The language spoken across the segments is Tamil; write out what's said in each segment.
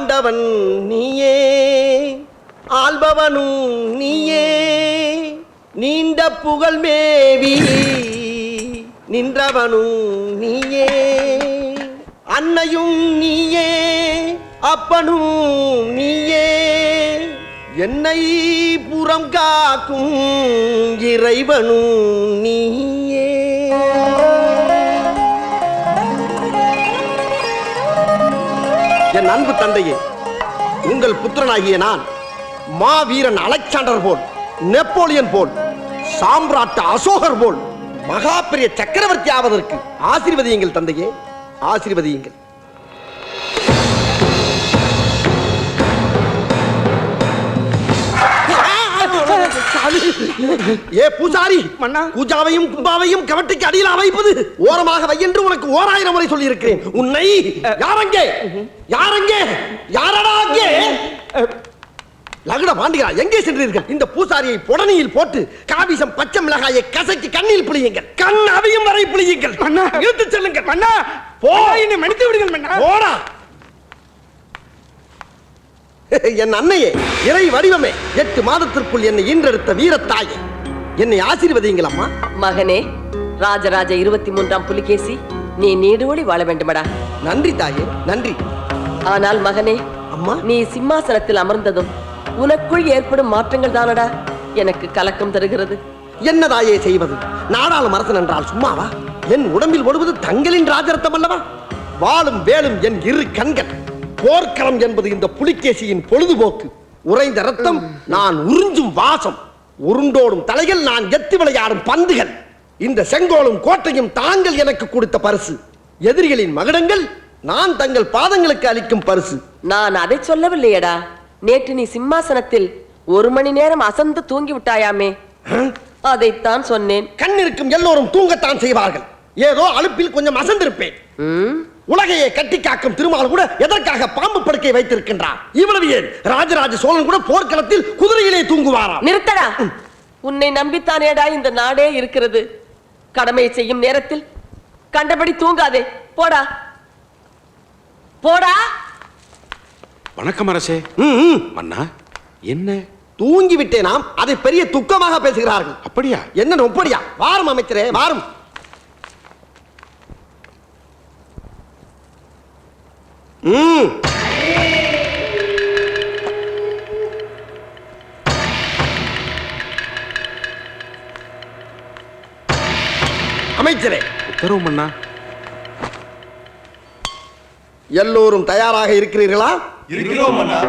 ஆண்டவன் நீயே, ஆள்பவனும் நீயே, நீண்ட புகழ் மேவி நின்றவனும் நீயே, அன்னையும் நீயே, அப்பனும் நீயே, என்னை புறம் காக்கும் இறைவனும் நீயே. என் அன்பு தந்தையே, உங்கள் புத்திரனாகிய நான் மாவீரன் அலெக்சாண்டர் போல், நெப்போலியன் போல், சாம்ராட் அசோகர் போல் மகா பெரிய சக்கரவர்த்தி ஆவதற்கு ஆசீர்வதியுங்கள் தந்தையே, ஆசீர்வதியுங்கள். ஏ பூசாரி, பூஜாவையும் கும்பாவையும் கவட்டைக்கு அடியில் வைப்பது ஓரமாக வை என்று உனக்கு 1000 முறை சொல்லி இருக்கிறேன். உன்னை யாரங்கே யாரங்கே யாரடா அங்கே லகுட பாண்டியா எங்கே சென்றீர்கள்? இந்த பூசாரியை புடனியில் போட்டு காவிசம் பச்சை மிளகாயை கசக்கி கண்ணில் புளியுங்கள், கண் அவையும் வரை புளியுங்கள். இழுத்து செல்லுங்கள் மன்னா, போ, என்னை மன்னித்து விடுங்கள் மன்னா, போடா. என் அன்னையே, இறை வடிவமே, 8 மாதத்திற்குள் என்னை ஈன்றெடுத்த வீரத்தாயே, என்னை ஆசீர்வதியுங்கள் அம்மா. மகனே, ராஜராஜ 23ஆம் புலிகேசி, நீ நீடோடி வாழ வேண்டுமடா. நன்றி தாயே, நன்றி. ஆனால் மகனே, அம்மா, நீ சிம்மாசனத்தில் அமர்ந்ததும் உனக்குள் ஏற்படும் மாற்றங்கள் தானடா எனக்கு கலக்கம் தருகிறது. என்ன தாயே செய்வது? நாடாளும் அரசன் என்றால் சும்மாவா? என் உடம்பில் ஓடுவது தங்களின் ராஜரத்தம் அல்லவா? வாளும் வேலும் என் 2 கண்கள். போர்க்களம் என்பது இந்த புலிகேசியின் பொழுதுபோக்கு. உறைந்த ரத்தம் நான் உறிஞ்சும் வாசம், உருண்டோடும் தலைகள் நான் எத்து விளையாடும் பந்துகள். இந்த செங்கோலும் கோட்டையும் தாங்கள் எனக்கு கொடுத்த பரிசு. எதிரிகளின் மகுடங்கள் நான் தங்கள் பாதங்களுக்கு அளிக்கும் பரிசு. நான் அதை சொல்லவில்லையடா. நேற்று நீ சிம்மாசனத்தில் 1 மணி நேரம் அசந்து தூங்கி விட்டாயாமே, அதைத்தான் சொன்னேன். கண்ணிருக்கும் எல்லோரும் தூங்கத்தான் செய்வார்கள். ஏதோ அலுப்பில் கொஞ்சம் அசந்திருப்பேன். உலகையை கட்டி காக்கும் திருமால் கூட எதற்காக பாம்பு படுக்கை வைத்திருக்கின்றார்? இவ்வளவு ஏன் ராஜராஜ சோழன் கூட போர்க்களத்தில் குதிரையிலே தூங்குவாராம். நிறுத்தடா, உன்னை நம்பித்தானேடா இந்த நாடே இருக்கிறது. கடமையை செய்யும் நேரத்தில் கண்டபடி தூங்காதே, போடா போடா. வணக்கம் அரசே. மன்னா, என்ன தூங்கி விட்டேனாம், அதை பெரிய துக்கமாக பேசுகிறார்கள். அப்படியா? என்ன நொப்படியா? வாரும் அமைச்சரே, வாரும். அமைச்சரே. உத்தரவு மன்னா. எல்லோரும் தயாராக இருக்கிறீர்களா? இருக்கிறோம் மன்னா.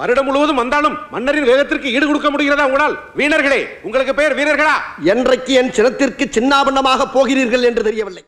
வருடம் முழுவதும் வந்தாலும் மன்னரின் வேகத்திற்கு ஈடு கொடுக்க முடிகிறதா உங்களால்? வீணர்களே, உங்களுக்கு பெயர் வீரர்களா? என்றைக்கு என் சினத்திற்கு சின்னாபண்ணமாக போகிறீர்கள் என்று தெரியவில்லை.